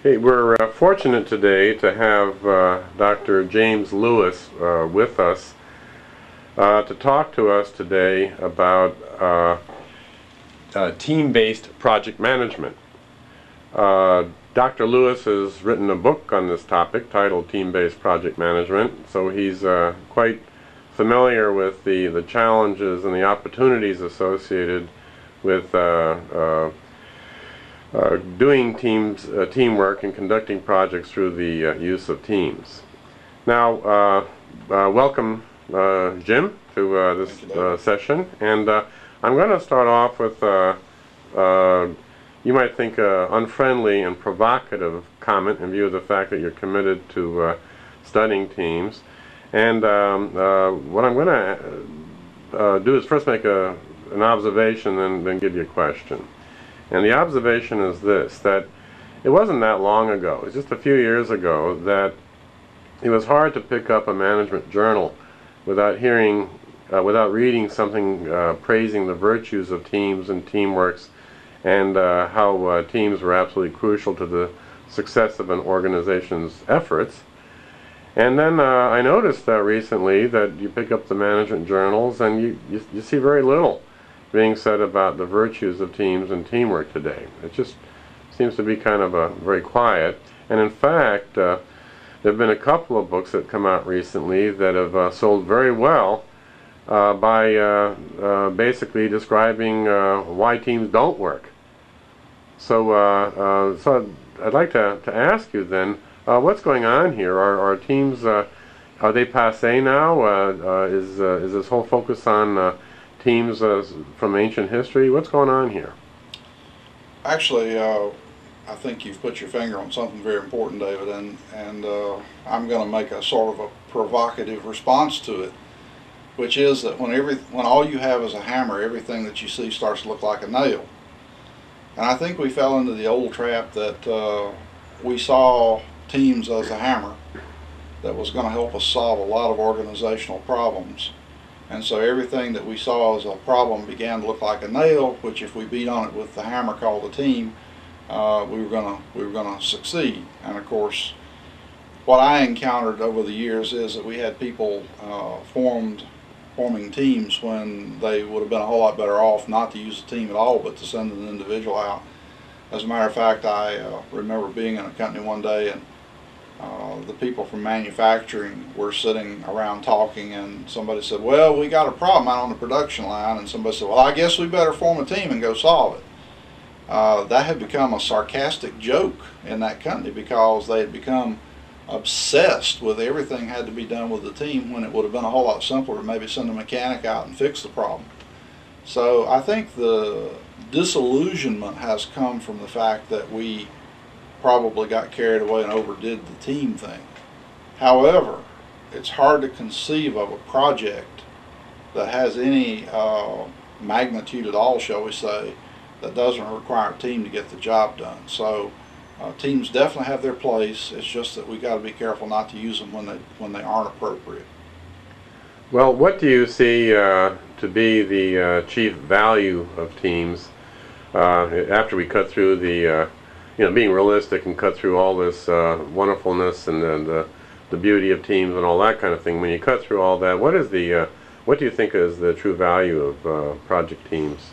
Hey, we're fortunate today to have Dr. James Lewis with us to talk to us today about team-based project management. Dr. Lewis has written a book on this topic titled Team-Based Project Management, so he's quite familiar with the challenges and the opportunities associated with doing teamwork and conducting projects through the use of teams. Now, welcome, Jim, to this session. And I'm going to start off with, you might think, unfriendly and provocative comment in view of the fact that you're committed to studying teams. And what I'm going to do is first make an observation and then give you a question. And the observation is this, that it wasn't that long ago, it was just a few years ago, that it was hard to pick up a management journal without reading something praising the virtues of teams and teamworks and how teams were absolutely crucial to the success of an organization's efforts. And then I noticed recently that you pick up the management journals and you see very little being said about the virtues of teams and teamwork today. It just seems to be kind of very quiet. And in fact, there have been a couple of books that come out recently that have sold very well by basically describing why teams don't work. So, so I'd like to ask you then, what's going on here? Are teams, are they passé now? Is this whole focus on teams from ancient history? What's going on here? Actually, I think you've put your finger on something very important, David, and I'm going to make a sort of a provocative response to it, which is that when all you have is a hammer, everything that you see starts to look like a nail. And I think we fell into the old trap that we saw teams as a hammer that was going to help us solve a lot of organizational problems. And so everything that we saw as a problem began to look like a nail, which if we beat on it with the hammer called a team, we were gonna succeed. And of course, what I encountered over the years is that we had people forming teams when they would have been a whole lot better off not to use a team at all, but to send an individual out. As a matter of fact, I remember being in a company one day, and the people from manufacturing were sitting around talking, and somebody said, well, we got a problem out on the production line, and somebody said, well, I guess we better form a team and go solve it. That had become a sarcastic joke in that company because they had become obsessed with everything had to be done with the team, when it would have been a whole lot simpler to maybe send a mechanic out and fix the problem. So I think the disillusionment has come from the fact that we probably got carried away and overdid the team thing. However, it's hard to conceive of a project that has any magnitude at all, shall we say, that doesn't require a team to get the job done. So teams definitely have their place. It's just that we got to be careful not to use them when they aren't appropriate. Well, what do you see to be the chief value of teams after we cut through the being realistic and cut through all this wonderfulness and the beauty of teams and all that kind of thing? When you cut through all that, what do you think is the true value of project teams?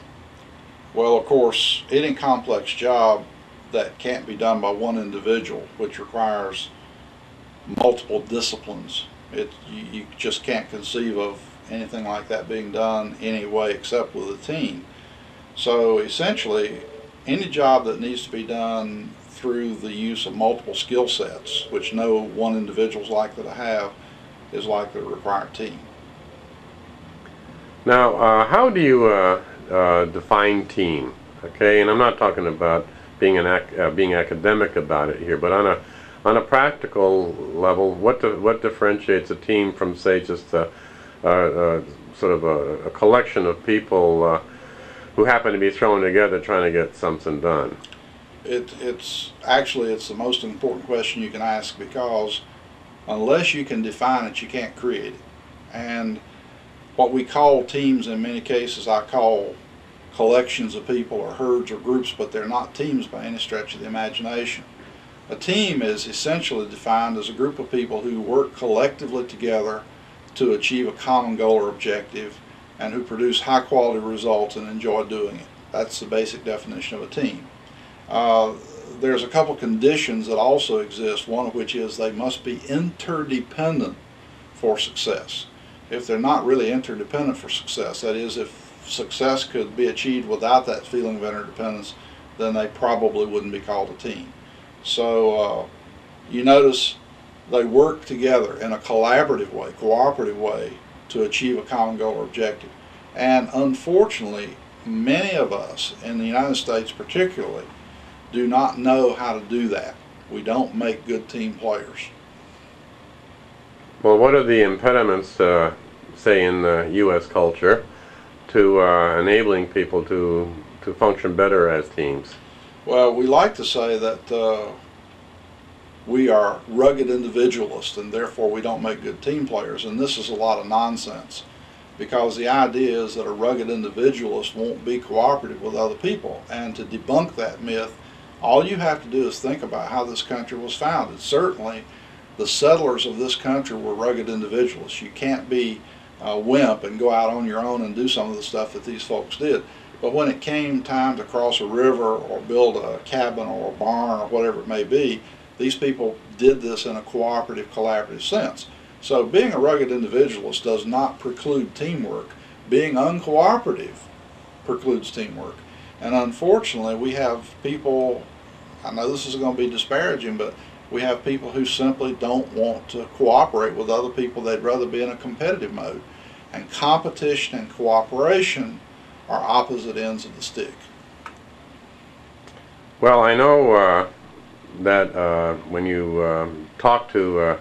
Well, of course, any complex job that can't be done by one individual, which requires multiple disciplines, you just can't conceive of anything like that being done any way except with a team. So essentially, any job that needs to be done through the use of multiple skill sets, which no one individual is likely to have, is likely to require a team. Now, how do you define team? Okay, and I'm not talking about being academic about it here, but on a practical level, what differentiates a team from, say, just sort of a collection of people who happen to be thrown together trying to get something done? It's the most important question you can ask, because unless you can define it, you can't create it. And what we call teams in many cases I call collections of people or herds or groups, but they're not teams by any stretch of the imagination. A team is essentially defined as a group of people who work collectively together to achieve a common goal or objective, and who produce high quality results and enjoy doing it. That's the basic definition of a team. There's a couple conditions that also exist, one of which is they must be interdependent for success. If they're not really interdependent for success, that is, if success could be achieved without that feeling of interdependence, then they probably wouldn't be called a team. So you notice they work together in a collaborative way, cooperative way, to achieve a common goal or objective. And unfortunately, many of us, in the United States particularly, do not know how to do that. We don't make good team players. Well, what are the impediments, say in the U.S. culture, to enabling people to function better as teams? Well, we like to say that we are rugged individualists and therefore we don't make good team players, and this is a lot of nonsense, because the idea is that a rugged individualist won't be cooperative with other people. And to debunk that myth, all you have to do is think about how this country was founded. Certainly the settlers of this country were rugged individualists. You can't be a wimp and go out on your own and do some of the stuff that these folks did. But when it came time to cross a river or build a cabin or a barn or whatever it may be, these people did this in a cooperative, collaborative sense. So being a rugged individualist does not preclude teamwork. Being uncooperative precludes teamwork. And unfortunately, we have people, I know this is going to be disparaging, but we have people who simply don't want to cooperate with other people. They'd rather be in a competitive mode. And competition and cooperation are opposite ends of the stick. Well, I know that when you talk to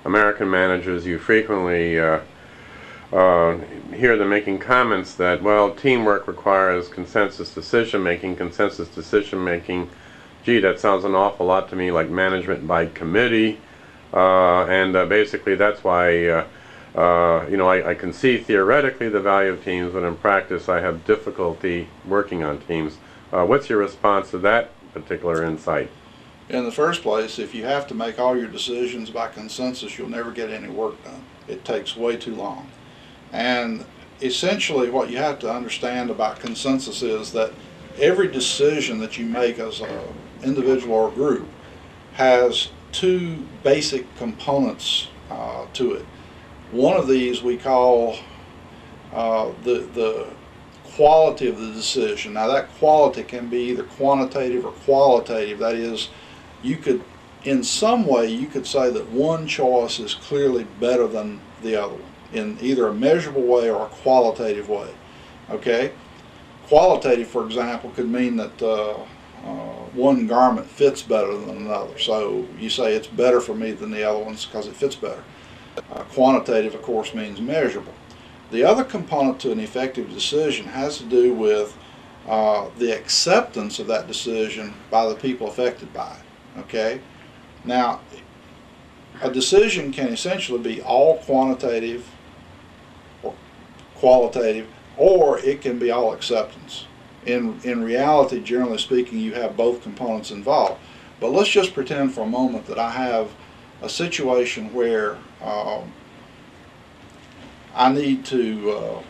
American managers, you frequently hear them making comments that, well, teamwork requires consensus decision-making. Gee, that sounds an awful lot to me like management by committee, and basically that's why I can see theoretically the value of teams, but in practice I have difficulty working on teams. What's your response to that particular insight? In the first place, if you have to make all your decisions by consensus, you'll never get any work done. It takes way too long. And essentially what you have to understand about consensus is that every decision that you make as an individual or group has two basic components to it. One of these we call the quality of the decision. Now that quality can be either quantitative or qualitative. That is, you could, in some way, you could say that one choice is clearly better than the other one in either a measurable way or a qualitative way. Okay? Qualitative, for example, could mean that one garment fits better than another. So you say it's better for me than the other ones because it fits better. Quantitative, of course, means measurable. The other component to an effective decision has to do with the acceptance of that decision by the people affected by it. Okay? Now, a decision can essentially be all quantitative or qualitative, or it can be all acceptance. In reality, generally speaking, you have both components involved. But let's just pretend for a moment that I have a situation where I need to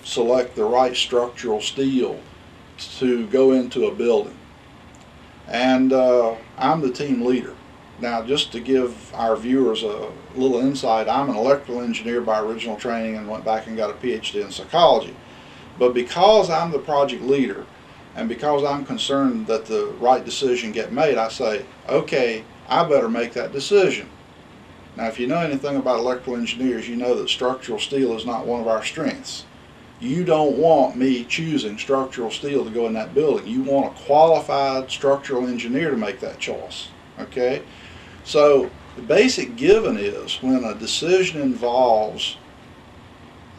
select the right structural steel to go into a building. And I'm the team leader. Now, just to give our viewers a little insight, I'm an electrical engineer by original training and went back and got a PhD in psychology. But because I'm the project leader and because I'm concerned that the right decision get made, I say, okay, I better make that decision. Now, if you know anything about electrical engineers, you know that structural steel is not one of our strengths. You don't want me choosing structural steel to go in that building. You want a qualified structural engineer to make that choice. Okay? So the basic given is when a decision involves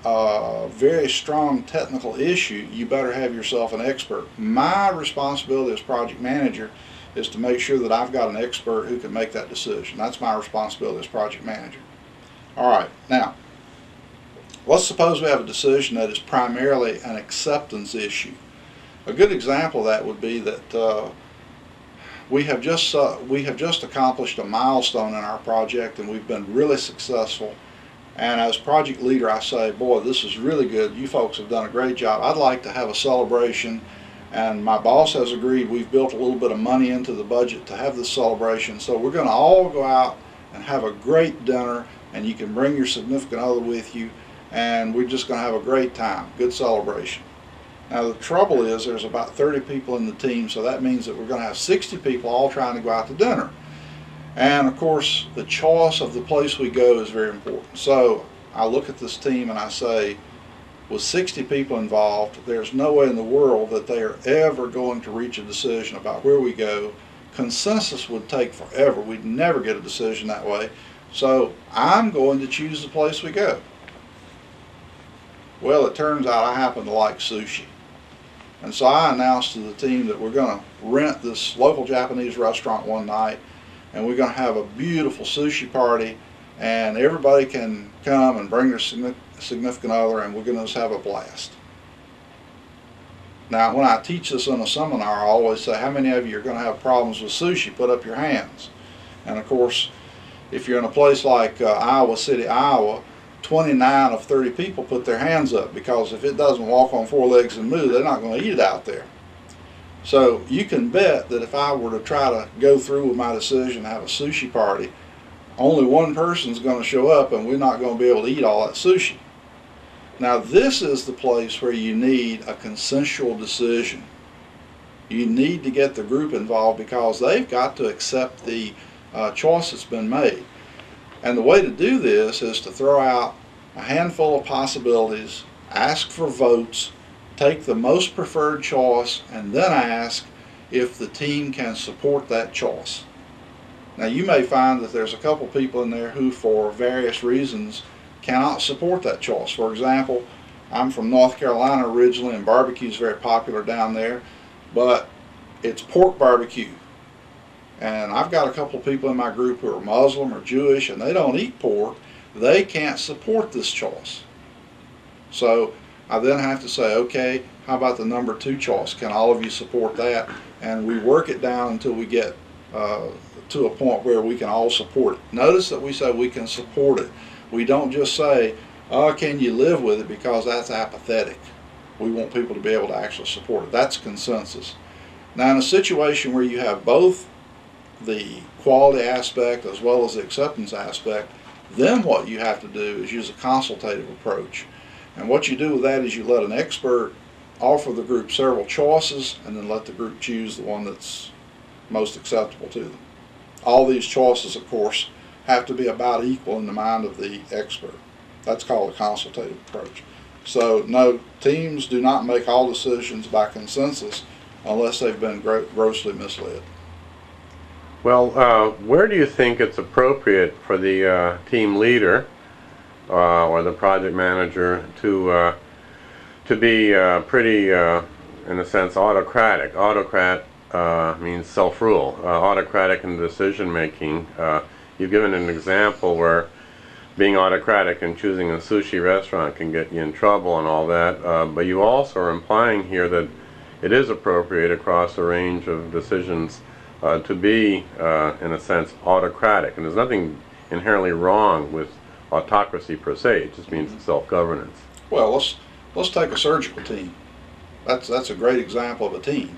a very strong technical issue, you better have yourself an expert. My responsibility as project manager is to make sure that I've got an expert who can make that decision. That's my responsibility as project manager. All right, now, let's suppose we have a decision that is primarily an acceptance issue. A good example of that would be that we have just accomplished a milestone in our project, and we've been really successful. And as project leader, I say, boy, this is really good. You folks have done a great job. I'd like to have a celebration. And my boss has agreed. We've built a little bit of money into the budget to have this celebration. So we're going to all go out and have a great dinner, and you can bring your significant other with you, and we're just going to have a great time. Good celebration. Now the trouble is there's about 30 people in the team, so that means that we're going to have 60 people all trying to go out to dinner. And of course the choice of the place we go is very important. So I look at this team and I say, with 60 people involved, there's no way in the world that they are ever going to reach a decision about where we go. Consensus would take forever. We'd never get a decision that way. So I'm going to choose the place we go. Well, it turns out I happen to like sushi. And so I announced to the team that we're going to rent this local Japanese restaurant one night, and we're going to have a beautiful sushi party, and everybody can come and bring their significant other, and we're going to just have a blast. Now, when I teach this in a seminar, I always say, how many of you are going to have problems with sushi? Put up your hands. And of course, if you're in a place like Iowa City, Iowa, 29 of 30 people put their hands up, because if it doesn't walk on four legs and move, they're not going to eat it out there. So you can bet that if I were to try to go through with my decision to have a sushi party, only one person's going to show up, and we're not going to be able to eat all that sushi. Now this is the place where you need a consensual decision. You need to get the group involved, because they've got to accept the choice that's been made. And the way to do this is to throw out a handful of possibilities, ask for votes, take the most preferred choice, and then ask if the team can support that choice. Now you may find that there's a couple people in there who, for various reasons, cannot support that choice. For example, I'm from North Carolina originally, and barbecue is very popular down there, but it's pork barbecue. And I've got a couple of people in my group who are Muslim or Jewish, and they don't eat pork. They can't support this choice. So I then have to say, okay, how about the number 2 choice? Can all of you support that? And we work it down until we get to a point where we can all support it. Notice that we say we can support it. We don't just say, oh, can you live with it, because that's apathetic. We want people to be able to actually support it. That's consensus. Now in a situation where you have both the quality aspect as well as the acceptance aspect, then what you have to do is use a consultative approach. And what you do with that is you let an expert offer the group several choices, and then let the group choose the one that's most acceptable to them. All these choices, of course, have to be about equal in the mind of the expert. That's called a consultative approach. So no, teams do not make all decisions by consensus unless they've been grossly misled. Well, where do you think it's appropriate for the team leader or the project manager to be pretty, in a sense, autocratic? Autocrat means self-rule. Autocratic in decision-making. You've given an example where being autocratic and choosing a sushi restaurant can get you in trouble and all that, but you also are implying here that it is appropriate across a range of decisions to be, in a sense, autocratic. And there's nothing inherently wrong with autocracy per se. It just means self-governance. Well, let's take a surgical team. That's a great example of a team.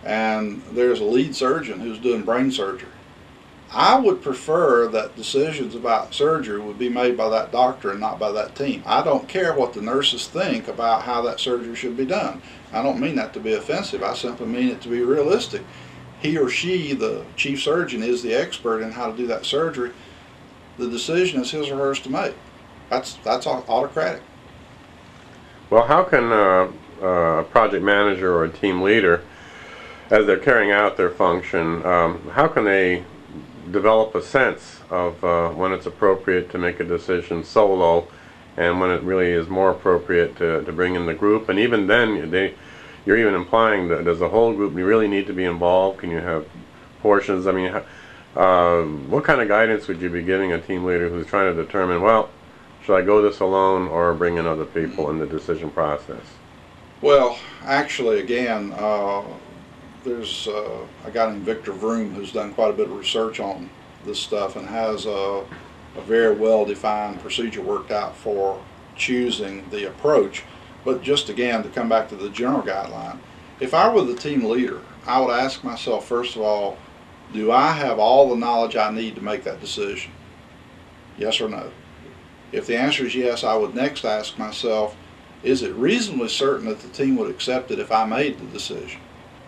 And there's a lead surgeon who's doing brain surgery. I would prefer that decisions about surgery would be made by that doctor and not by that team. I don't care what the nurses think about how that surgery should be done. I don't mean that to be offensive. I simply mean it to be realistic. He or she, the chief surgeon, is the expert in how to do that surgery. The decision is his or hers to make. That's autocratic. Well, how can a project manager or a team leader, as they're carrying out their function, how can they develop a sense of when it's appropriate to make a decision solo and when it really is more appropriate to bring in the group? And even then, you're even implying that does the whole group really need to be involved? Can you have portions? I mean, what kind of guidance would you be giving a team leader who's trying to determine, well, should I go this alone or bring in other people in the decision process? Well, actually, again, there's a guy named Victor Vroom who's done quite a bit of research on this stuff and has a very well-defined procedure worked out for choosing the approach. But just again, to come back to the general guideline, if I were the team leader, I would ask myself, first of all, do I have all the knowledge I need to make that decision? Yes or no? If the answer is yes, I would next ask myself, is it reasonably certain that the team would accept it if I made the decision?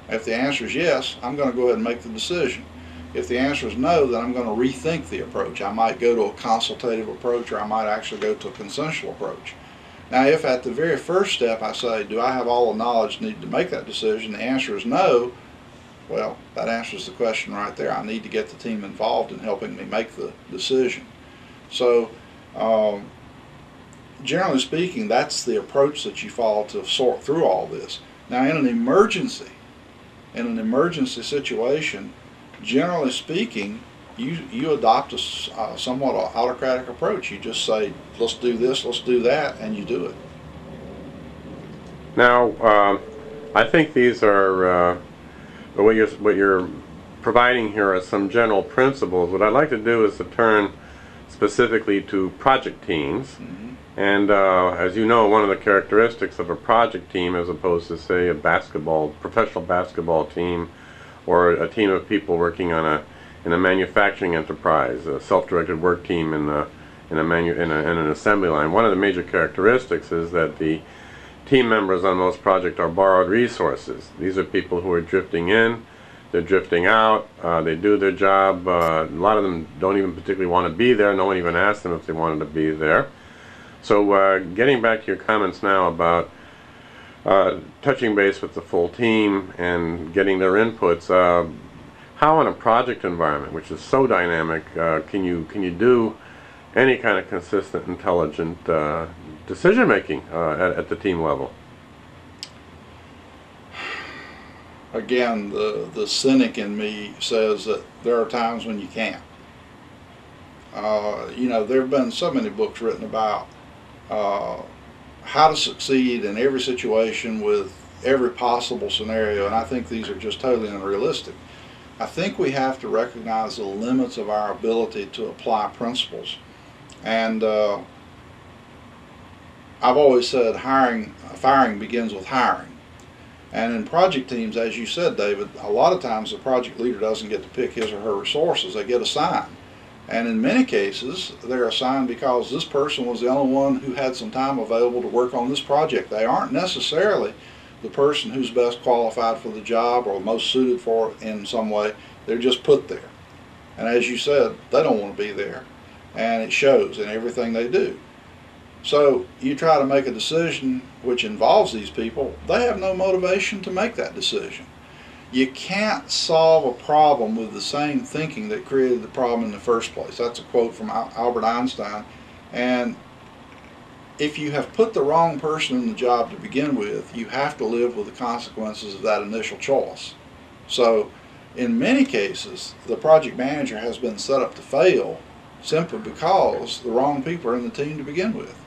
If the answer is yes, I'm going to go ahead and make the decision. If the answer is no, then I'm going to rethink the approach. I might go to a consultative approach, or I might actually go to a consensual approach. Now, if at the very first step I say, do I have all the knowledge needed to make that decision, the answer is no, well, that answers the question right there. I need to get the team involved in helping me make the decision. So, generally speaking, that's the approach that you follow to sort through all this. Now, in an emergency situation, generally speaking, you adopt a somewhat autocratic approach. You just say, let's do this, let's do that, and you do it. Now, I think these are what you're providing here are some general principles. What I'd like to do is to turn specifically to project teams. Mm-hmm. And as you know, one of the characteristics of a project team, as opposed to, say, a professional basketball team, or a team of people working in a manufacturing enterprise, a self-directed work team in an assembly line. One of the major characteristics is that the team members on most projects are borrowed resources. These are people who are drifting in, they're drifting out, they do their job. A lot of them don't even particularly want to be there. No one even asked them if they wanted to be there. So getting back to your comments now about touching base with the full team and getting their inputs, how in a project environment, which is so dynamic, can you do any kind of consistent, intelligent decision making at the team level? Again, the cynic in me says that there are times when you can't. There have been so many books written about how to succeed in every situation with every possible scenario, and I think these are just totally unrealistic. I think we have to recognize the limits of our ability to apply principles. And I've always said firing begins with hiring. And in project teams, as you said, David, a lot of times the project leader doesn't get to pick his or her resources. They get assigned. And in many cases, they're assigned because this person was the only one who had some time available to work on this project. They aren't necessarily the person who's best qualified for the job or most suited for it in some way. They're just put there. And as you said, they don't want to be there. And it shows in everything they do. So you try to make a decision which involves these people, they have no motivation to make that decision. You can't solve a problem with the same thinking that created the problem in the first place. That's a quote from Albert Einstein. And if you have put the wrong person in the job to begin with, you have to live with the consequences of that initial choice. So in many cases, the project manager has been set up to fail simply because the wrong people are in the team to begin with.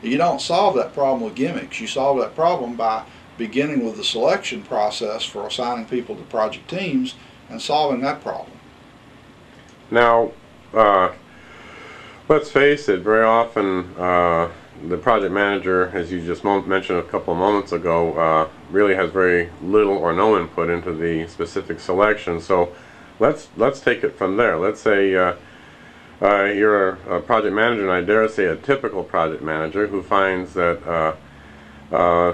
You don't solve that problem with gimmicks. You solve that problem by beginning with the selection process for assigning people to project teams and solving that problem. Now, let's face it, very often the project manager, as you just mentioned a couple of moments ago, really has very little or no input into the specific selection. So let's take it from there. Let's say you're a project manager, and I dare say a typical project manager who finds that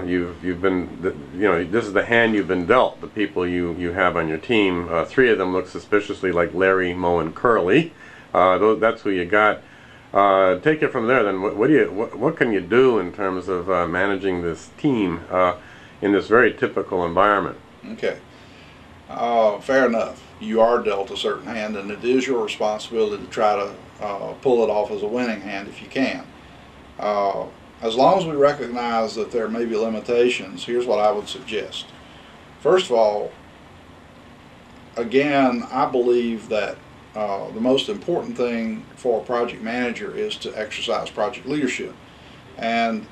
you've been, this is the hand you've been dealt. The people you have on your team, three of them look suspiciously like Larry, Moe, and Curly. That's who you got. Take it from there. Then what can you do in terms of managing this team in this very typical environment? Okay, fair enough. You are dealt a certain hand, and it is your responsibility to try to pull it off as a winning hand if you can. As long as we recognize that there may be limitations, here's what I would suggest. First of all, again, I believe that the most important thing for a project manager is to exercise project leadership. And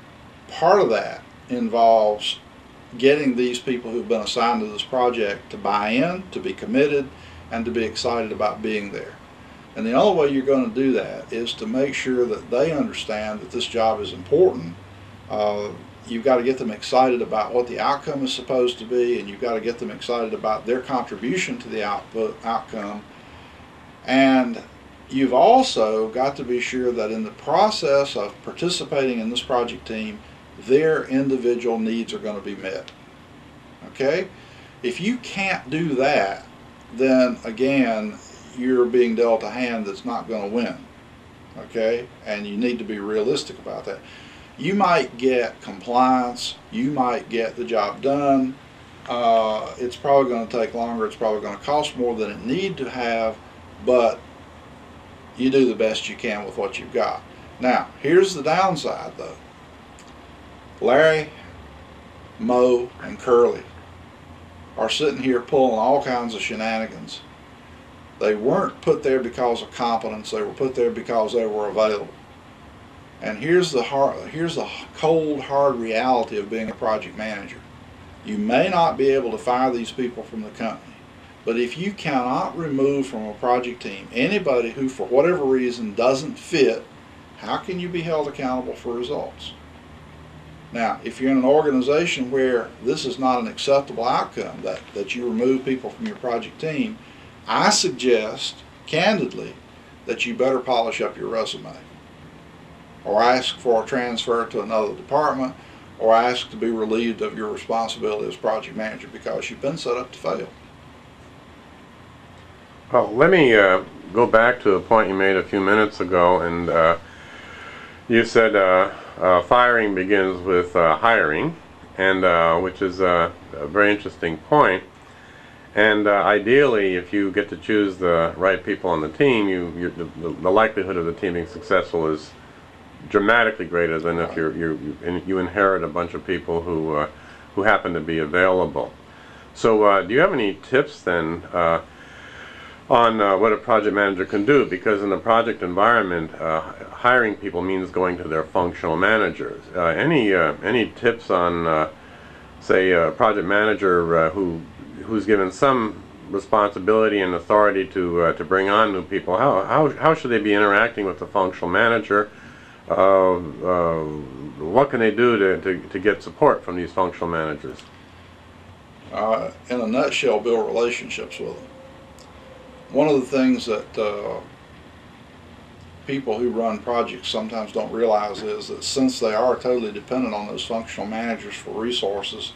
part of that involves getting these people who've been assigned to this project to buy in, to be committed, and to be excited about being there. And the only way you're going to do that is to make sure that they understand that this job is important. You've got to get them excited about what the outcome is supposed to be, and you've got to get them excited about their contribution to the outcome. And you've also got to be sure that in the process of participating in this project team, their individual needs are going to be met. Okay? If you can't do that, then again, you're being dealt a hand that's not going to win. Okay? And you need to be realistic about that. You might get compliance, you might get the job done. It's probably going to take longer, it's probably going to cost more than it need to have, but you do the best you can with what you've got. Now, here's the downside though. Larry, Mo, and Curly are sitting here pulling all kinds of shenanigans. They weren't put there because of competence, they were put there because they were available. And here's the cold, hard reality of being a project manager. You may not be able to fire these people from the company, but if you cannot remove from a project team anybody who for whatever reason doesn't fit, how can you be held accountable for results? Now, if you're in an organization where this is not an acceptable outcome, that you remove people from your project team, I suggest, candidly, that you better polish up your resume, or ask for a transfer to another department, or ask to be relieved of your responsibility as project manager because you've been set up to fail. Well, let me go back to a point you made a few minutes ago, and you said firing begins with hiring, and which is a very interesting point. And ideally, if you get to choose the right people on the team, the likelihood of the team being successful is dramatically greater than if you inherit a bunch of people who happen to be available. So do you have any tips then on what a project manager can do? Because in the project environment, hiring people means going to their functional managers. Any tips on say a project manager who's given some responsibility and authority to bring on new people? How should they be interacting with the functional manager? What can they do to get support from these functional managers? In a nutshell, build relationships with them. One of the things that people who run projects sometimes don't realize is that since they are totally dependent on those functional managers for resources,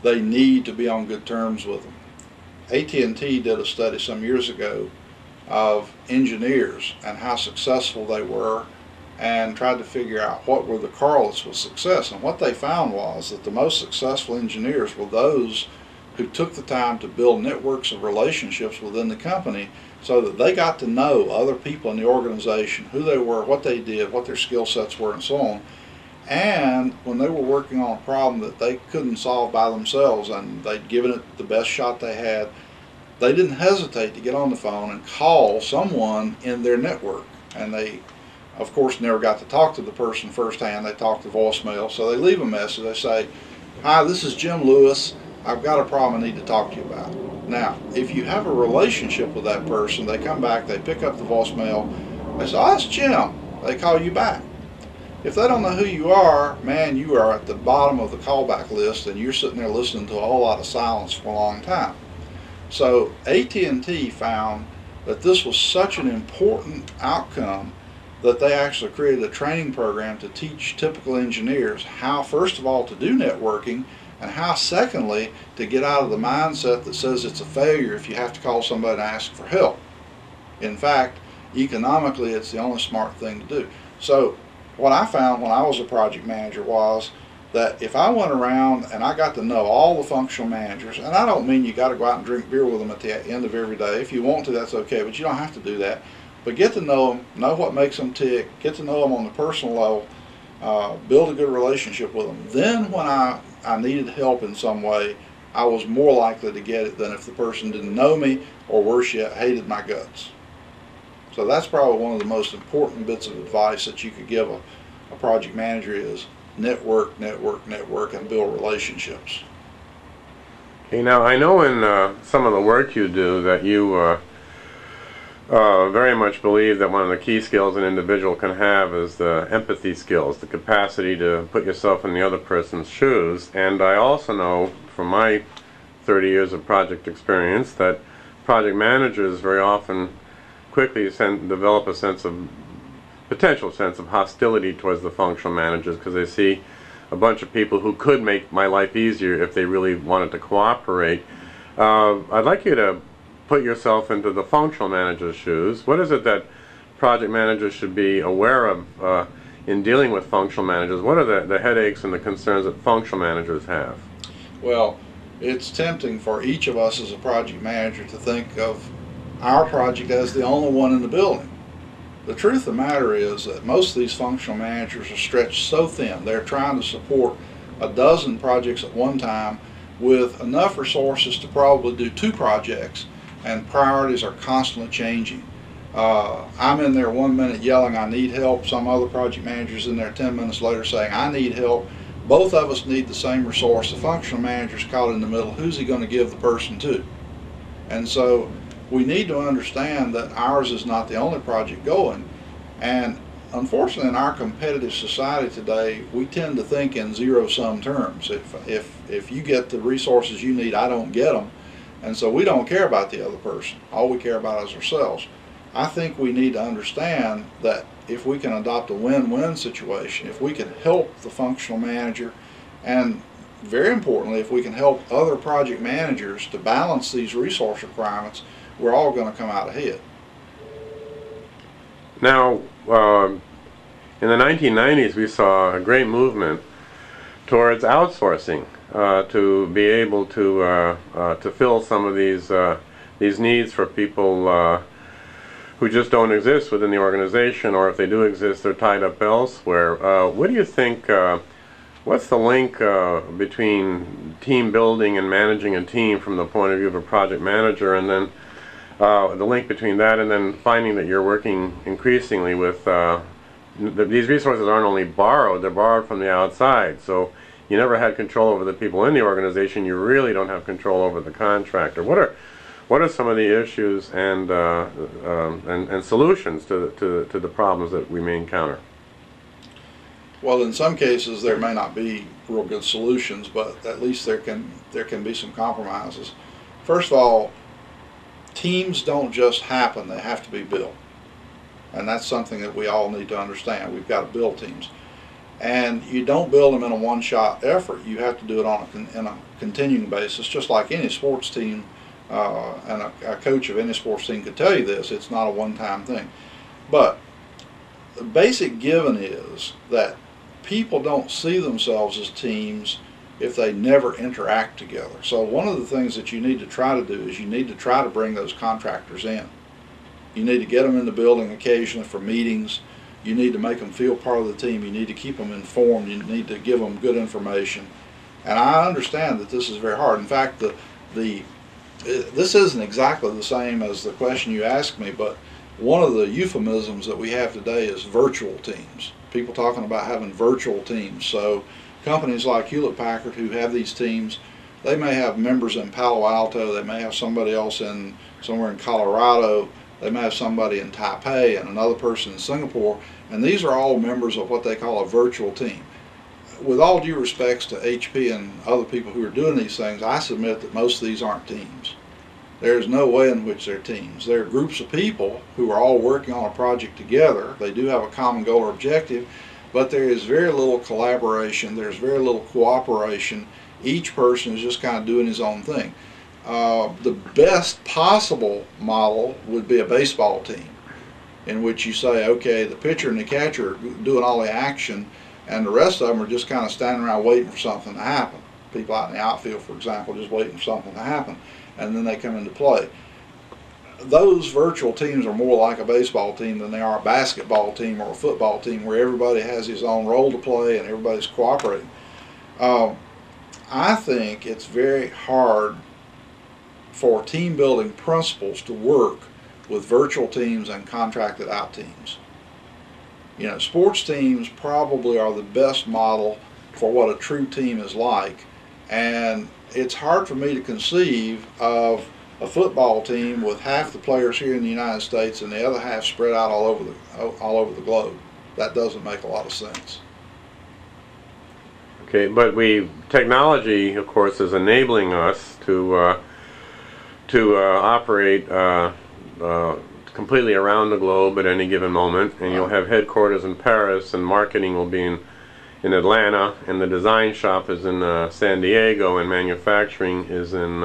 they need to be on good terms with them. AT&T did a study some years ago of engineers and how successful they were, and tried to figure out what were the correlates with success. And what they found was that the most successful engineers were those who took the time to build networks of relationships within the company so that they got to know other people in the organization, who they were, what they did, what their skill sets were, and so on. And when they were working on a problem that they couldn't solve by themselves and they'd given it the best shot they had, they didn't hesitate to get on the phone and call someone in their network. And they, of course, never got to talk to the person firsthand. They talked to voicemail. So they leave a message. They say, "Hi, this is Jim Lewis. I've got a problem I need to talk to you about." Now, if you have a relationship with that person, they come back, they pick up the voicemail, they say, "Oh, it's Jim." They call you back. If they don't know who you are, man, you are at the bottom of the callback list, and you're sitting there listening to a whole lot of silence for a long time. So AT&T found that this was such an important outcome that they actually created a training program to teach typical engineers how, first of all, to do networking, and how, secondly, to get out of the mindset that says it's a failure if you have to call somebody and ask for help. In fact, economically, it's the only smart thing to do. So what I found when I was a project manager was that if I went around and I got to know all the functional managers, and I don't mean you got to go out and drink beer with them at the end of every day. If you want to, that's okay, but you don't have to do that. But get to know them, know what makes them tick, get to know them on the personal level, build a good relationship with them. Then when I needed help in some way, I was more likely to get it than if the person didn't know me, or worse yet, hated my guts. So that's probably one of the most important bits of advice that you could give a project manager is network, and build relationships. Okay, now I know in some of the work you do that you very much believe that one of the key skills an individual can have is the empathy skills, the capacity to put yourself in the other person's shoes. And I also know from my 30 years of project experience that project managers very often quickly develop a potential sense of hostility towards the functional managers, because they see a bunch of people who could make my life easier if they really wanted to cooperate. I'd like you to put yourself into the functional manager's shoes. What is it that project managers should be aware of in dealing with functional managers? What are the headaches and the concerns that functional managers have? Well, it's tempting for each of us as a project manager to think of our project as the only one in the building. The truth of the matter is that most of these functional managers are stretched so thin. They're trying to support a dozen projects at one time with enough resources to probably do 2 projects, and priorities are constantly changing. I'm in there 1 minute yelling, I need help. Some other project managers in there 10 minutes later saying, I need help. Both of us need the same resource. The functional manager's caught in the middle. Who's he going to give the person to? And so we need to understand that ours is not the only project going. And unfortunately, in our competitive society today, we tend to think in zero-sum terms. If you get the resources you need, I don't get them. And so we don't care about the other person. All we care about is ourselves. I think we need to understand that if we can adopt a win-win situation, if we can help the functional manager, and very importantly, if we can help other project managers to balance these resource requirements, we're all going to come out ahead. Now, in the 1990s, we saw a great movement towards outsourcing to be able to fill some of these needs for people who just don't exist within the organization, or if they do exist, they're tied up elsewhere. What do you think? What's the link between team building and managing a team from the point of view of a project manager, and then the link between that and then finding that you're working increasingly with these resources aren't only borrowed, they're borrowed from the outside. So you never had control over the people in the organization, you really don't have control over the contractor. What are some of the issues and solutions to the problems that we may encounter? Well, in some cases there may not be real good solutions, but at least there can be some compromises. First of all, teams don't just happen, they have to be built. And that's something that we all need to understand. We've got to build teams. And you don't build them in a one-shot effort. You have to do it in a continuing basis, just like any sports team, and a coach of any sports team could tell you this. It's not a one-time thing. But the basic given is that people don't see themselves as teams if they never interact together. So one of the things that you need to try to do is you need to try to bring those contractors in. You need to get them in the building occasionally for meetings. You need to make them feel part of the team. You need to keep them informed. You need to give them good information. And I understand that this is very hard. In fact, this isn't exactly the same as the question you asked me, but one of the euphemisms that we have today is virtual teams. People talking about having virtual teams. So companies like Hewlett-Packard who have these teams, they may have members in Palo Alto, they may have somebody else somewhere in Colorado, they may have somebody in Taipei and another person in Singapore, and these are all members of what they call a virtual team. With all due respects to HP and other people who are doing these things, I submit that most of these aren't teams. There's no way in which they're teams. They're groups of people who are all working on a project together. They do have a common goal or objective, but there is very little collaboration, there's very little cooperation. Each person is just kind of doing his own thing. The best possible model would be a baseball team, in which you say, okay, the pitcher and the catcher are doing all the action, and the rest of them are just kind of standing around waiting for something to happen. People out in the outfield, for example, just waiting for something to happen, and then they come into play. Those virtual teams are more like a baseball team than they are a basketball team or a football team, where everybody has his own role to play and everybody's cooperating. I think it's very hard for team building principles to work with virtual teams and contracted out teams. You know, sports teams probably are the best model for what a true team is like. And it's hard for me to conceive of a football team with half the players here in the United States and the other half spread out all over the globe. That doesn't make a lot of sense. Okay, but technology, of course, is enabling us to operate completely around the globe at any given moment, and you'll have headquarters in Paris, and marketing will be in Atlanta, and the design shop is in San Diego, and manufacturing is in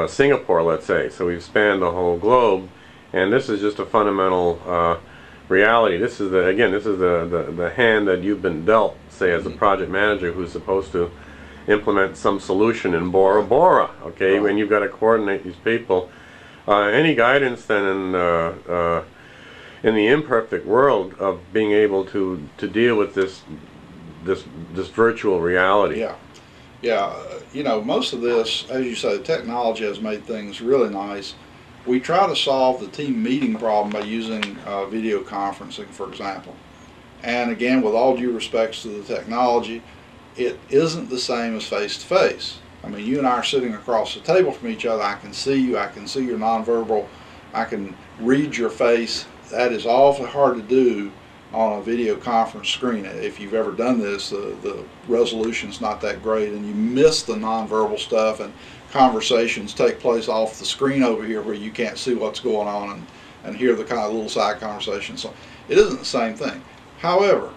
Singapore, let's say. So we've spanned the whole globe, and this is just a fundamental reality. This is the hand that you've been dealt, say, as a project manager who's supposed to implement some solution in Bora Bora. Okay, when you've got to coordinate these people. Any guidance then in the imperfect world of being able to deal with this virtual reality? Yeah. You know, most of this, as you say, technology has made things really nice. We try to solve the team meeting problem by using video conferencing, for example. And again, with all due respects to the technology, it isn't the same as face-to-face. I mean, you and I are sitting across the table from each other. I can see you. I can see your nonverbal. I can read your face. That is awfully hard to do on a video conference screen. If you've ever done this, the resolution's not that great, and you miss the nonverbal stuff, and conversations take place off the screen over here where you can't see what's going on and hear the kind of little side conversations. So it isn't the same thing. However,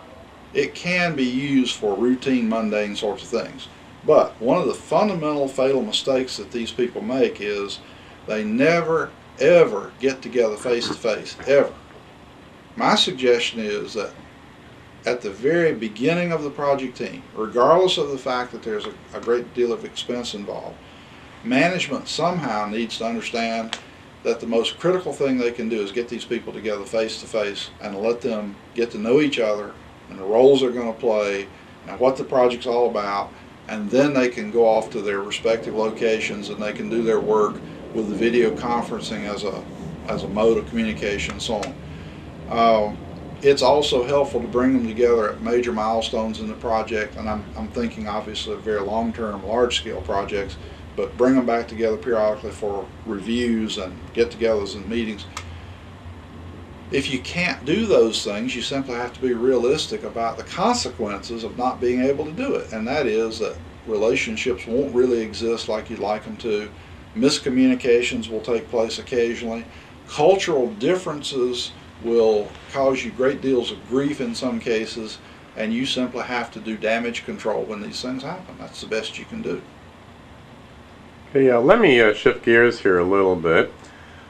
it can be used for routine, mundane sorts of things. But one of the fundamental fatal mistakes that these people make is they never, ever get together face to face, ever. My suggestion is that at the very beginning of the project team, regardless of the fact that there's a great deal of expense involved, management somehow needs to understand that the most critical thing they can do is get these people together face to face and let them get to know each other and the roles they're going to play and what the project's all about, and then they can go off to their respective locations and they can do their work with the video conferencing as a mode of communication and so on. It's also helpful to bring them together at major milestones in the project, and I'm thinking obviously of very long-term, large-scale projects, but bring them back together periodically for reviews and get-togethers and meetings. If you can't do those things, you simply have to be realistic about the consequences of not being able to do it, and that is that relationships won't really exist like you'd like them to. Miscommunications will take place occasionally. Cultural differences will cause you great deals of grief in some cases, and you simply have to do damage control when these things happen. That's the best you can do. Okay, let me shift gears here a little bit.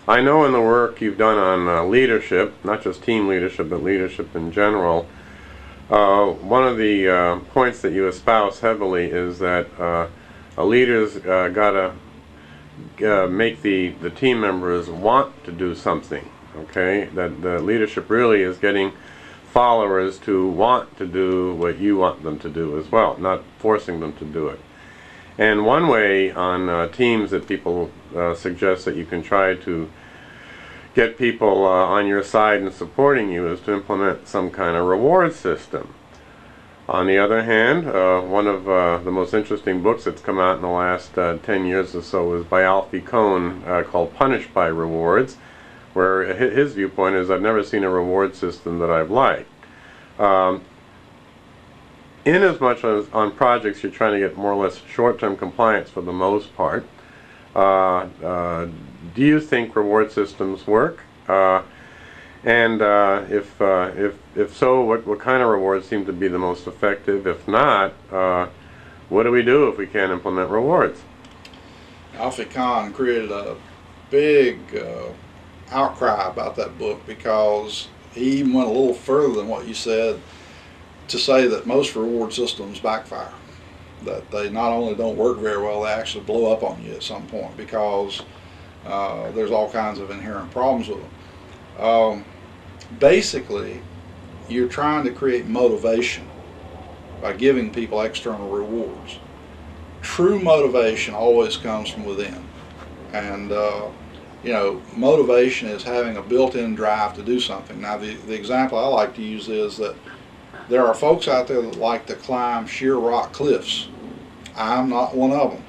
I know in the work you've done on leadership, not just team leadership, but leadership in general, one of the points that you espouse heavily is that a leader's got to make the team members want to do something. Okay, that the leadership really is getting followers to want to do what you want them to do as well, not forcing them to do it. And one way on teams that people suggest that you can try to get people on your side and supporting you is to implement some kind of reward system. On the other hand, one of the most interesting books that's come out in the last 10 years or so is by Alfie Kohn called Punished by Rewards, where his viewpoint is, I've never seen a reward system that I've liked. In as much as on projects you're trying to get more or less short-term compliance for the most part, do you think reward systems work? And if so, what kind of rewards seem to be the most effective? If not, what do we do if we can't implement rewards? Alfie Kohn created a big outcry about that book because he even went a little further than what you said to say that most reward systems backfire, that they not only don't work very well, they actually blow up on you at some point because there's all kinds of inherent problems with them. Basically, you're trying to create motivation by giving people external rewards. True motivation always comes from within, and you know, motivation is having a built-in drive to do something. Now, the example I like to use is that There are folks out there that like to climb sheer rock cliffs. I'm not one of them.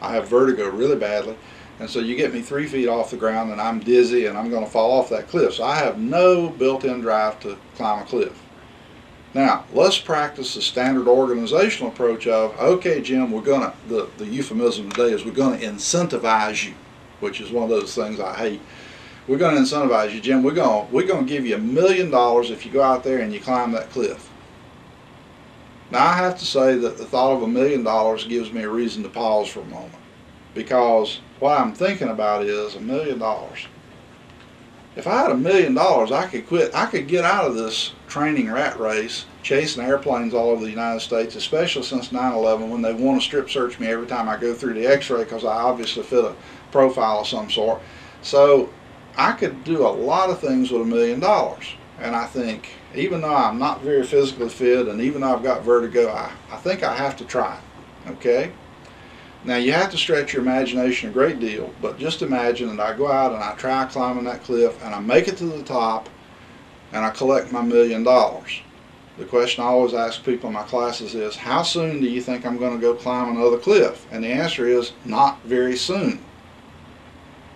I have vertigo really badly, and so you get me 3 feet off the ground and I'm dizzy and I'm going to fall off that cliff. So I have no built-in drive to climb a cliff. Now, let's practice the standard organizational approach of, okay, Jim, we're going to, the euphemism today is we're going to incentivize you, which is one of those things I hate. We're going to incentivize you, Jim. We're going to give you $1 million if you go out there and you climb that cliff. Now, I have to say that the thought of $1 million gives me a reason to pause for a moment, because what I'm thinking about is $1 million. If I had $1 million, I could quit. I could get out of this training rat race, chasing airplanes all over the United States, especially since 9/11, when they want to strip search me every time I go through the x-ray because I obviously fit a profile of some sort. So I could do a lot of things with $1 million. And I think, even though I'm not very physically fit and even though I've got vertigo, I think I have to try it, okay? Now, you have to stretch your imagination a great deal, but just imagine that I go out and I try climbing that cliff and I make it to the top and I collect my $1 million. The question I always ask people in my classes is, how soon do you think I'm going to go climb another cliff? And the answer is, not very soon.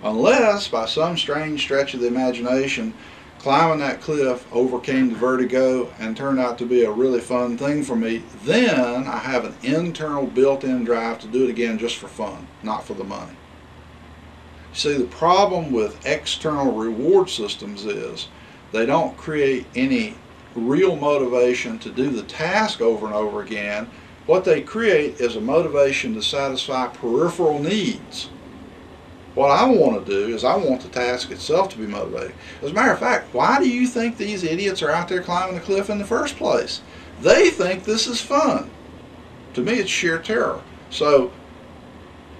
Unless, by some strange stretch of the imagination, climbing that cliff overcame the vertigo and turned out to be a really fun thing for me, then I have an internal built-in drive to do it again just for fun, not for the money. See, the problem with external reward systems is they don't create any real motivation to do the task over and over again. What they create is a motivation to satisfy peripheral needs. What I want to do is I want the task itself to be motivating. As a matter of fact, why do you think these idiots are out there climbing the cliff in the first place? They think this is fun. To me, it's sheer terror. So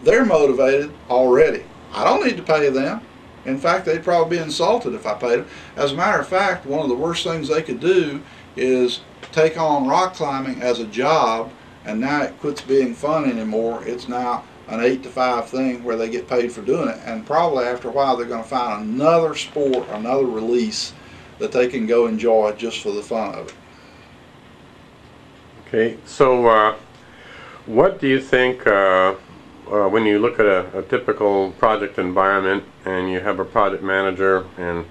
they're motivated already. I don't need to pay them. In fact, they'd probably be insulted if I paid them. As a matter of fact, one of the worst things they could do is take on rock climbing as a job, and now it quits being fun anymore. It's now an 8 to 5 thing where they get paid for doing it, and probably after a while they're going to find another sport, another release that they can go enjoy just for the fun of it. Okay, so what do you think when you look at a typical project environment and you have a project manager and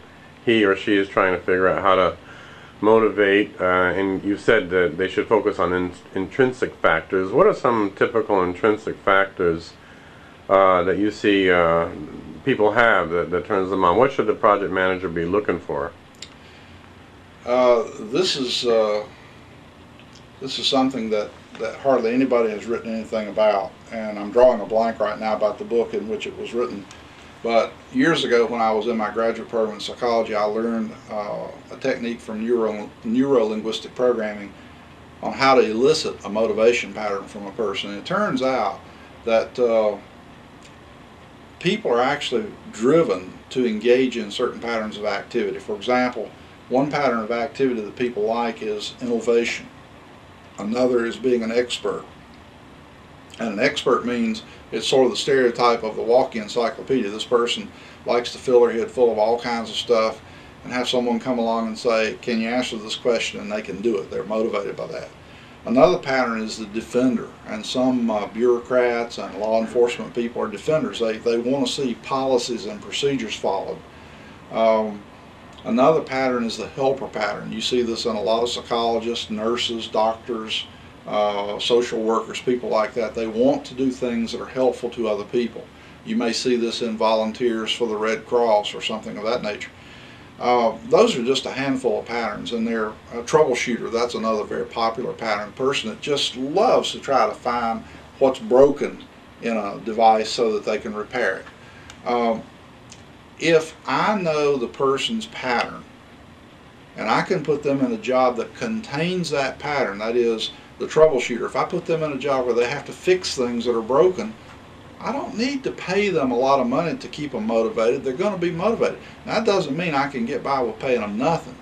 he or she is trying to figure out how to motivate, and you said that they should focus on intrinsic factors. What are some typical intrinsic factors that you see people have that turns them on? What should the project manager be looking for? This is something that hardly anybody has written anything about, and I'm drawing a blank right now about the book in which it was written. But years ago, when I was in my graduate program in psychology, I learned a technique from neuro-linguistic programming on how to elicit a motivation pattern from a person. And it turns out that people are actually driven to engage in certain patterns of activity. For example, one pattern of activity that people like is innovation. Another is being an expert. And an expert means it's sort of the stereotype of the walking encyclopedia. This person likes to fill their head full of all kinds of stuff and have someone come along and say, can you answer this question? And they can do it. They're motivated by that. Another pattern is the defender. And some bureaucrats and law enforcement people are defenders. They want to see policies and procedures followed. Another pattern is the helper pattern. You see this in a lot of psychologists, nurses, doctors, social workers, people like that. They want to do things that are helpful to other people. You may see this in volunteers for the Red Cross or something of that nature. Those are just a handful of patterns, and they're a troubleshooter. That's another very popular pattern. A person that just loves to try to find what's broken in a device so that they can repair it. If I know the person's pattern and I can put them in a job that contains that pattern, that is, the troubleshooter, if I put them in a job where they have to fix things that are broken, I don't need to pay them a lot of money to keep them motivated. They're going to be motivated. Now, that doesn't mean I can get by with paying them nothing.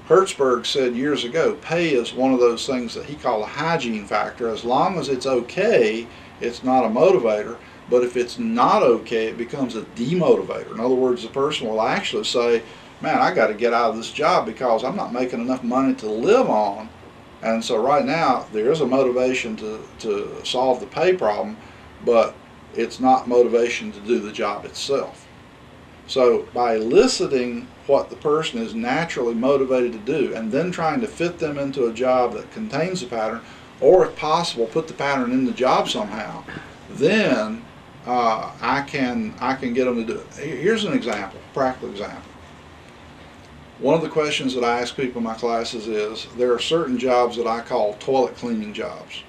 Hertzberg said years ago, pay is one of those things that he called a hygiene factor. As long as it's okay, it's not a motivator. But if it's not okay, it becomes a demotivator. In other words, the person will actually say, man, I got to get out of this job because I'm not making enough money to live on, And so right now there is a motivation to solve the pay problem, but it's not motivation to do the job itself. So by eliciting what the person is naturally motivated to do and then trying to fit them into a job that contains the pattern, or if possible put the pattern in the job somehow, then I can get them to do it. Here's an example, practical example. One of the questions that I ask people in my classes is, there are certain jobs that I call toilet cleaning jobs.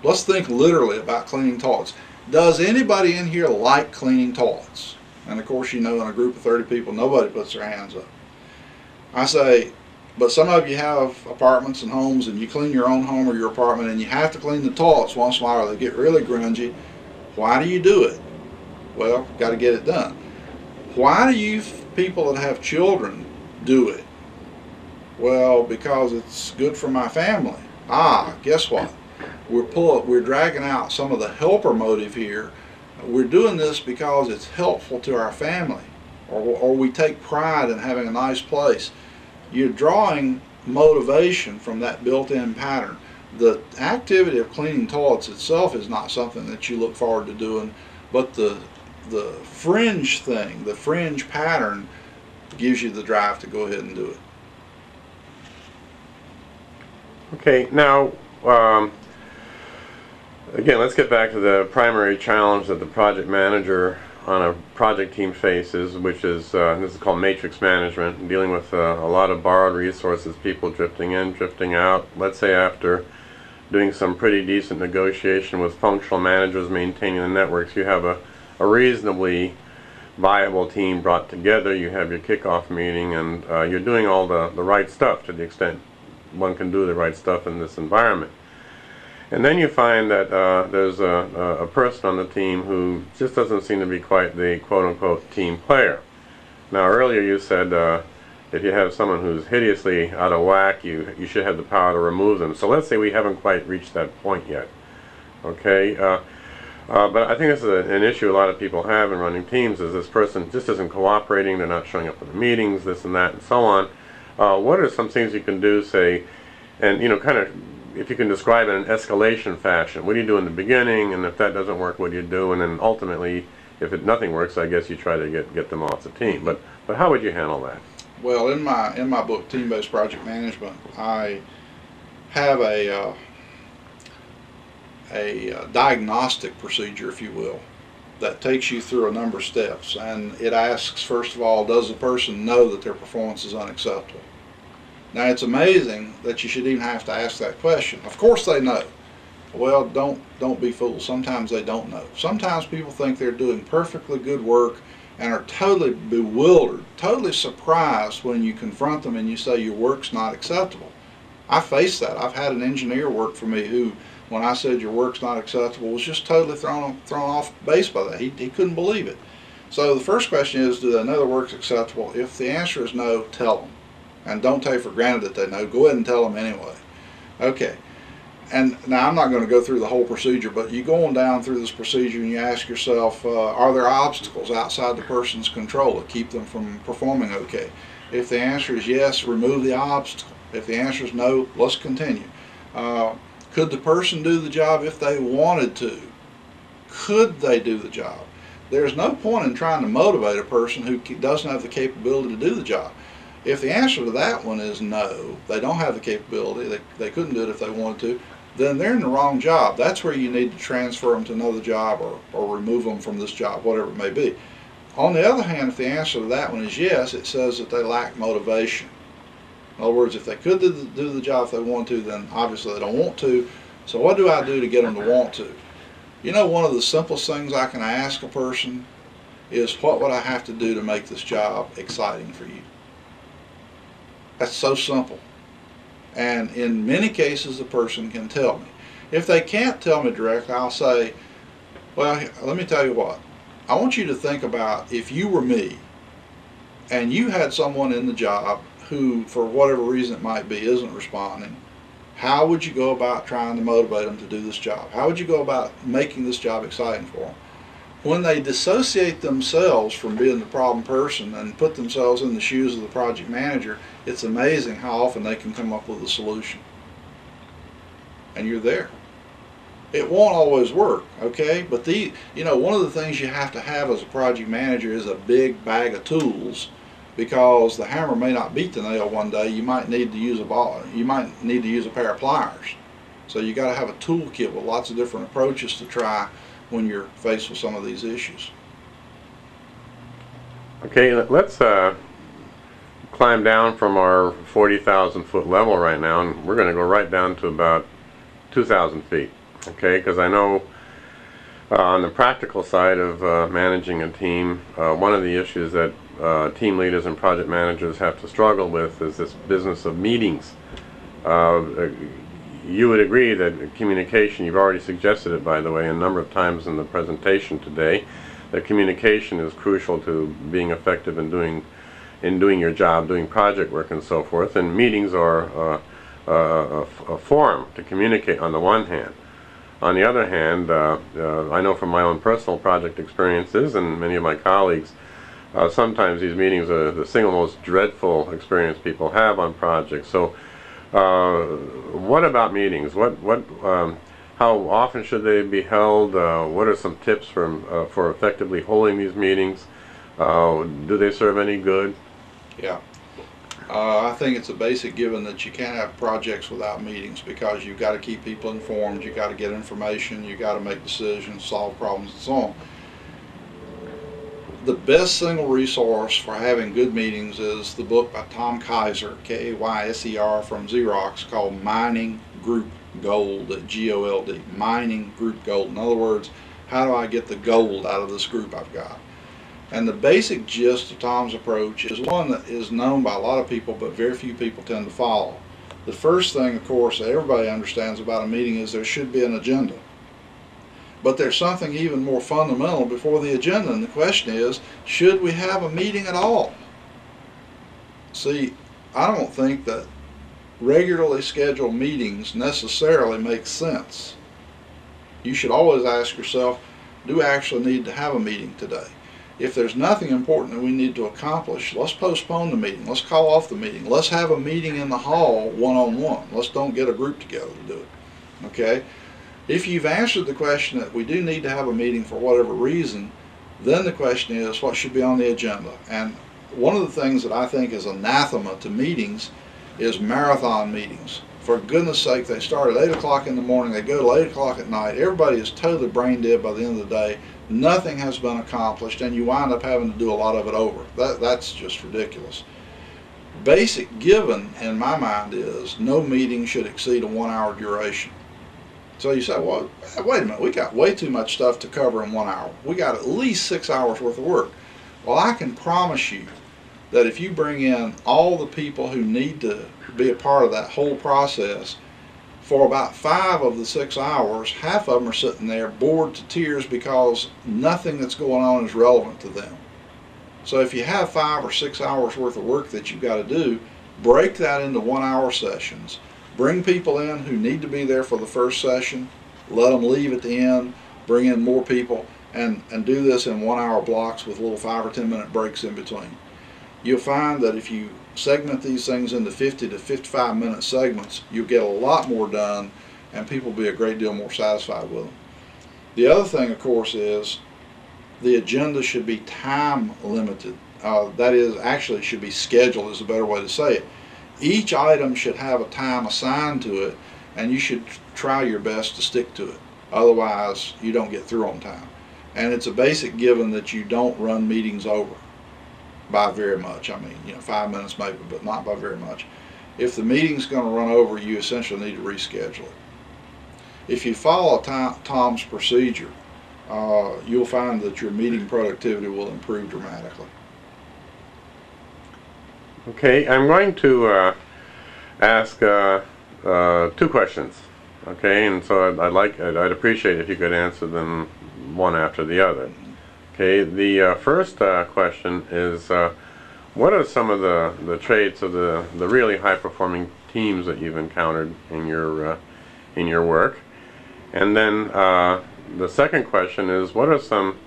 Let's think literally about cleaning toilets. Does anybody in here like cleaning toilets? And of course, you know, in a group of 30 people, nobody puts their hands up. I say, but some of you have apartments and homes and you clean your own home or your apartment and you have to clean the toilets once in a while or they get really grungy. Why do you do it? Well, got to get it done. Why do you people that have children do it? Well, because it's good for my family. Guess what? We're dragging out some of the helper motive here. We're doing this because it's helpful to our family, or we take pride in having a nice place. You're drawing motivation from that built-in pattern. The activity of cleaning toilets itself is not something that you look forward to doing, but the fringe thing, the fringe pattern, gives you the drive to go ahead and do it. Okay, now again, let's get back to the primary challenge that the project manager on a project team faces, which is, this is called matrix management, dealing with a lot of borrowed resources, people drifting in, drifting out. Let's say after doing some pretty decent negotiation with functional managers maintaining the networks, you have a reasonably viable team brought together, you have your kickoff meeting, and you're doing all the right stuff to the extent one can do the right stuff in this environment. And then you find that there's a person on the team who just doesn't seem to be quite the quote-unquote team player. Now earlier you said if you have someone who's hideously out of whack, you should have the power to remove them. So let's say we haven't quite reached that point yet. Okay, but I think this is an issue a lot of people have in running teams, is this person just isn't cooperating, they're not showing up for the meetings, this and that and so on. What are some things you can do, say, and kind of, if you can describe it in an escalation fashion? What do you do in the beginning, and if that doesn't work, what do you do? And then ultimately, if nothing works, I guess you try to get them off the team. But how would you handle that? Well, in my book, Team-Based Project Management, I have a diagnostic procedure, if you will, that takes you through a number of steps. And it asks, first of all, does the person know that their performance is unacceptable? Now, it's amazing that you should even have to ask that question. Of course they know. Well, don't be fooled. Sometimes they don't know. Sometimes people think they're doing perfectly good work and are totally bewildered, totally surprised when you confront them and you say your work's not acceptable. I faced that. I've had an engineer work for me who, when I said your work's not acceptable, was just totally thrown off base by that. He couldn't believe it. So the first question is, do they know the work's acceptable? If the answer is no, tell them. And don't take for granted that they know. Go ahead and tell them anyway. Okay. And now I'm not going to go through the whole procedure, but you go on down through this procedure and you ask yourself, are there obstacles outside the person's control that keep them from performing okay? If the answer is yes, remove the obstacle. If the answer is no, let's continue. Could the person do the job if they wanted to? Could they do the job? There's no point in trying to motivate a person who doesn't have the capability to do the job. If the answer to that one is no, they don't have the capability, they couldn't do it if they wanted to, then they're in the wrong job. That's where you need to transfer them to another job or remove them from this job, whatever it may be. On the other hand, if the answer to that one is yes, it says that they lack motivation. In other words, if they could do the job if they want to, then obviously they don't want to. So what do I do to get them to want to? You know, one of the simplest things I can ask a person is, what would I have to do to make this job exciting for you? That's so simple. And in many cases, the person can tell me. If they can't tell me directly, I'll say, well, let me tell you what. I want you to think about if you were me and you had someone in the job who, for whatever reason it might be, isn't responding. How would you go about trying to motivate them to do this job? How would you go about making this job exciting for them? When they dissociate themselves from being the problem person and put themselves in the shoes of the project manager, it's amazing how often they can come up with a solution. and you're there. It won't always work, okay? But one of the things you have to have as a project manager is a big bag of tools, because the hammer may not beat the nail one day. You might need to use a ball. You might need to use a pair of pliers. So you got to have a toolkit with lots of different approaches to try when you're faced with some of these issues. Okay, let's climb down from our 40,000 foot level right now, and we're going to go right down to about 2,000 feet. Okay, because I know on the practical side of managing a team, one of the issues that team leaders and project managers have to struggle with is this business of meetings. You would agree that communication, you've already suggested it, by the way, a number of times in the presentation today, that communication is crucial to being effective in doing your job, doing project work and so forth, and meetings are a forum to communicate on the one hand. On the other hand, I know from my own personal project experiences and many of my colleagues, sometimes these meetings are the single most dreadful experience people have on projects. So what about meetings? How often should they be held? What are some tips for effectively holding these meetings? Do they serve any good? Yeah. I think it's a basic given that you can't have projects without meetings, because you've got to keep people informed, you've got to get information, you've got to make decisions, solve problems, and so on. The best single resource for having good meetings is the book by Tom Kaiser, K-A-Y-S-E-R, from Xerox, called Mining Group Gold, G-O-L-D, Mining Group Gold. In other words, how do I get the gold out of this group I've got? And the basic gist of Tom's approach is one that is known by a lot of people, but very few people tend to follow. The first thing, of course, that everybody understands about a meeting is there should be an agenda. But there's something even more fundamental before the agenda, and the question is, should we have a meeting at all? See, I don't think that regularly scheduled meetings necessarily make sense. You should always ask yourself, do I actually need to have a meeting today? If there's nothing important that we need to accomplish, let's postpone the meeting. Let's call off the meeting. Let's have a meeting in the hall one-on-one. Let's don't get a group together to do it. Okay? If you've answered the question that we do need to have a meeting for whatever reason, then the question is, what should be on the agenda? And one of the things that I think is anathema to meetings is marathon meetings. For goodness sake, they start at 8 o'clock in the morning, they go to 8 o'clock at night. Everybody is totally brain dead by the end of the day. Nothing has been accomplished, and you wind up having to do a lot of it over. That's just ridiculous. Basic given in my mind is no meeting should exceed a 1 hour duration. So you say, well, wait a minute, we got way too much stuff to cover in 1 hour. We got at least 6 hours worth of work. Well, I can promise you that if you bring in all the people who need to be a part of that whole process, for about 5 of the 6 hours, half of them are sitting there bored to tears because nothing that's going on is relevant to them. So if you have 5 or 6 hours worth of work that you've got to do, break that into 1 hour sessions. Bring people in who need to be there for the first session, let them leave at the end, bring in more people, and do this in 1 hour blocks with little 5 or 10 minute breaks in between. You'll find that if you segment these things into 50 to 55 minute segments, you'll get a lot more done, and people will be a great deal more satisfied with them. The other thing, of course, is the agenda should be time limited. That is, actually should be scheduled is a better way to say it. Each item should have a time assigned to it, and you should try your best to stick to it. Otherwise, you don't get through on time. And it's a basic given that you don't run meetings over by very much. I mean, 5 minutes maybe, but not by very much. If the meeting's going to run over, you essentially need to reschedule it. If you follow Tom's procedure, you'll find that your meeting productivity will improve dramatically. Okay, I'm going to ask 2 questions. Okay, and so I'd appreciate if you could answer them one after the other. Okay, the first question is, what are some of the traits of the really high-performing teams that you've encountered in your work? And then the second question is, what are some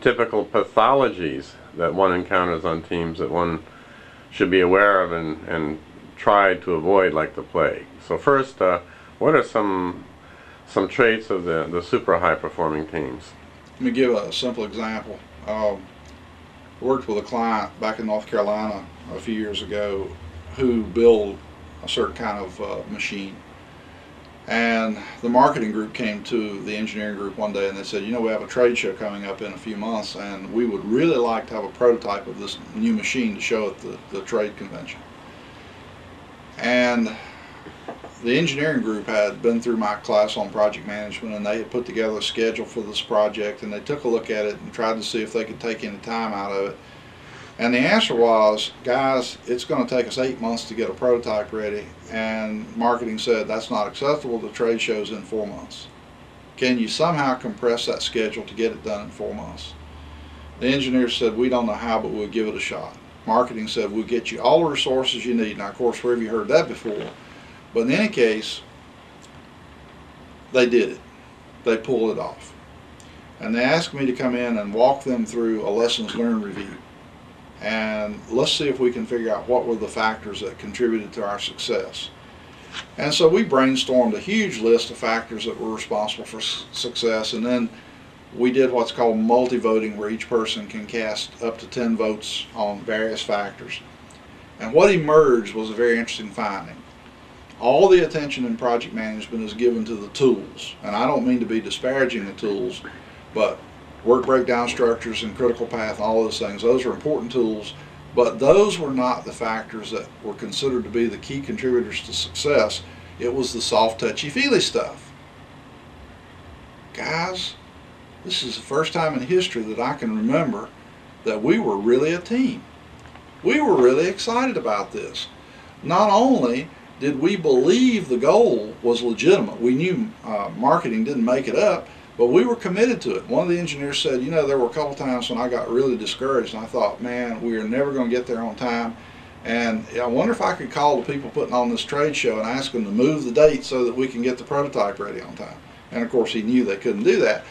typical pathologies that one encounters on teams that one should be aware of and try to avoid like the plague? So first, what are some traits of the super high performing teams? Let me give a simple example. Worked with a client back in North Carolina a few years ago who built a certain kind of machine. And the marketing group came to the engineering group one day and they said, you know, we have a trade show coming up in a few months and we would really like to have a prototype of this new machine to show at the trade convention. And the engineering group had been through my class on project management and they had put together a schedule for this project, and they took a look at it and tried to see if they could take any time out of it. And the answer was, guys, it's going to take us 8 months to get a prototype ready, and marketing said that's not acceptable. The trade show's in 4 months. Can you somehow compress that schedule to get it done in 4 months? The engineers said, we don't know how, but we'll give it a shot. Marketing said, we'll get you all the resources you need. Now, of course, where have you heard that before? But in any case, they did it. They pulled it off. And they asked me to come in and walk them through a lessons learned review. And let's see if we can figure out what were the factors that contributed to our success. And so we brainstormed a huge list of factors that were responsible for success, and then we did what's called multi-voting, where each person can cast up to 10 votes on various factors. And what emerged was a very interesting finding. All the attention in project management is given to the tools, and I don't mean to be disparaging the tools, but work breakdown structures and critical path and all those things, those are important tools, but those were not the factors that were considered to be the key contributors to success. It was the soft, touchy-feely stuff. Guys, this is the first time in history that I can remember that we were really a team. We were really excited about this. Not only did we believe the goal was legitimate, we knew marketing didn't make it up, but we were committed to it. One of the engineers said, you know, there were a couple times when I got really discouraged and I thought, man, we are never going to get there on time. And I wonder if I could call the people putting on this trade show and ask them to move the date so that we can get the prototype ready on time. And of course he knew they couldn't do that.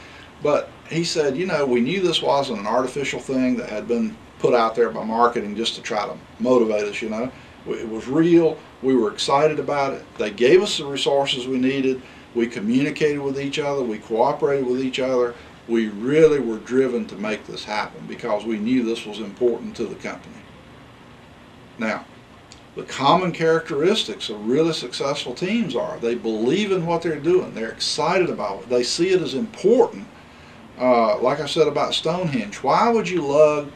But he said, you know, we knew this wasn't an artificial thing that had been put out there by marketing just to try to motivate us, you know. It was real. We were excited about it. They gave us the resources we needed. We communicated with each other. We cooperated with each other. We really were driven to make this happen because we knew this was important to the company. Now, the common characteristics of really successful teams are they believe in what they're doing. They're excited about it. They see it as important. Like I said about Stonehenge, why would you lug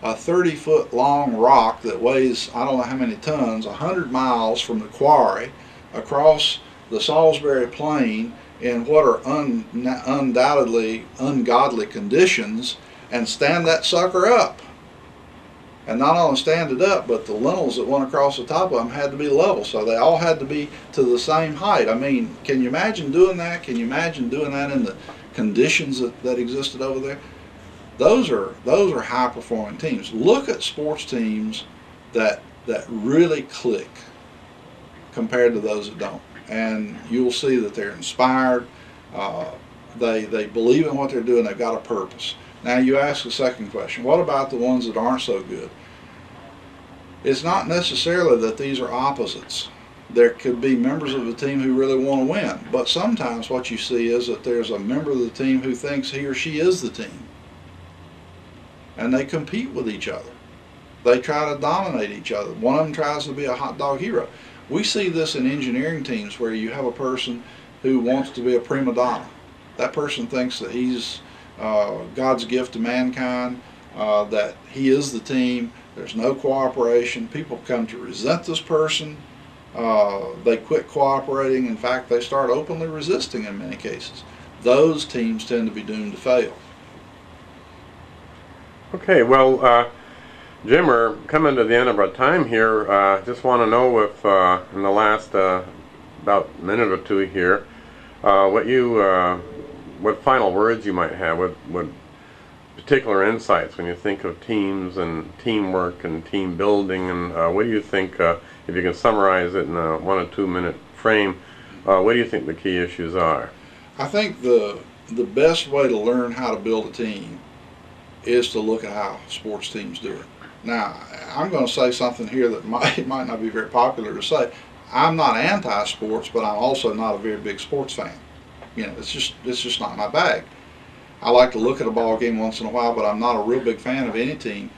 a 30-foot long rock that weighs, I don't know how many tons, 100 miles from the quarry across the Salisbury Plain in what are undoubtedly ungodly conditions and stand that sucker up? And not only stand it up, but the lintels that went across the top of them had to be level, so they all had to be to the same height. I mean, can you imagine doing that? Can you imagine doing that in the conditions that existed over there? Those are high-performing teams. Look at sports teams that really click compared to those that don't, and you'll see that they're inspired. They believe in what they're doing. They've got a purpose. Now you ask the second question: what about the ones that aren't so good? It's not necessarily that these are opposites. There could be members of the team who really want to win, but sometimes what you see is that there's a member of the team who thinks he or she is the team. And they compete with each other. They try to dominate each other. One of them tries to be a hot dog hero. We see this in engineering teams where you have a person who wants to be a prima donna. That person thinks that he's God's gift to mankind, that he is the team. There's no cooperation. People come to resent this person. They quit cooperating. In fact, they start openly resisting in many cases. Those teams tend to be doomed to fail. Okay, well, Jim, we're coming to the end of our time here. Just want to know if in the last about minute or two here, what final words you might have, what particular insights when you think of teams and teamwork and team building, and what do you think, if you can summarize it in a 1 or 2 minute frame, what do you think the key issues are? I think the best way to learn how to build a team is to look at how sports teams do it. Now, I'm going to say something here that might not be very popular to say. I'm not anti-sports, but I'm also not a very big sports fan. You know, it's just not my bag. I like to look at a ball game once in a while, but I'm not a real big fan of any team.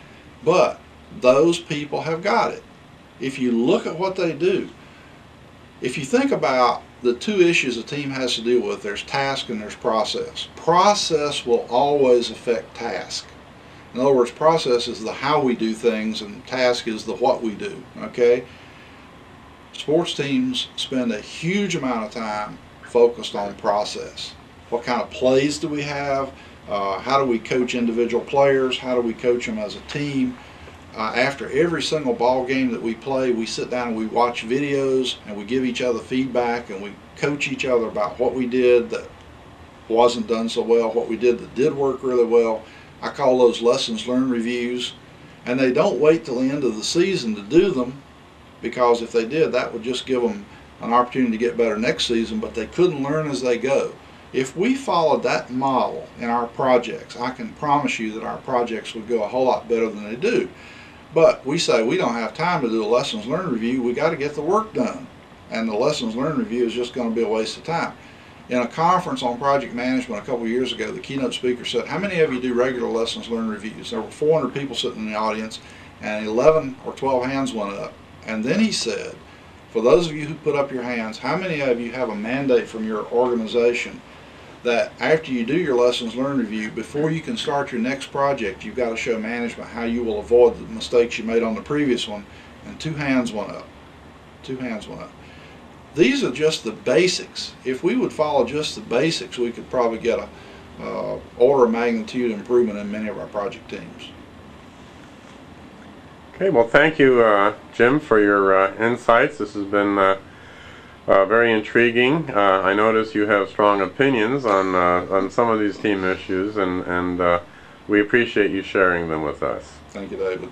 But those people have got it. If you look at what they do, if you think about the two issues a team has to deal with, there's task and there's process. Process will always affect task. In other words, process is the how we do things and task is the what we do, okay? Sports teams spend a huge amount of time focused on process. What kind of plays do we have? How do we coach individual players? How do we coach them as a team? After every single ball game that we play, we sit down and we watch videos and we give each other feedback and we coach each other about what we did that wasn't done so well, what we did that did work really well. I call those lessons learned reviews, and they don't wait till the end of the season to do them, because if they did, that would just give them an opportunity to get better next season, but they couldn't learn as they go. If we followed that model in our projects, I can promise you that our projects would go a whole lot better than they do. But we say we don't have time to do a lessons learned review, we got to get the work done. And the lessons learned review is just going to be a waste of time. In a conference on project management a couple of years ago, the keynote speaker said, how many of you do regular lessons learned reviews? There were 400 people sitting in the audience, and 11 or 12 hands went up. And then he said, for those of you who put up your hands, how many of you have a mandate from your organization that after you do your lessons learned review, before you can start your next project, you've got to show management how you will avoid the mistakes you made on the previous one? And 2 hands went up. 2 hands went up. These are just the basics. If we would follow just the basics, we could probably get a order of magnitude improvement in many of our project teams. Okay, well, thank you, Jim, for your insights. This has been very intriguing. I notice you have strong opinions on some of these team issues, and we appreciate you sharing them with us. Thank you, David.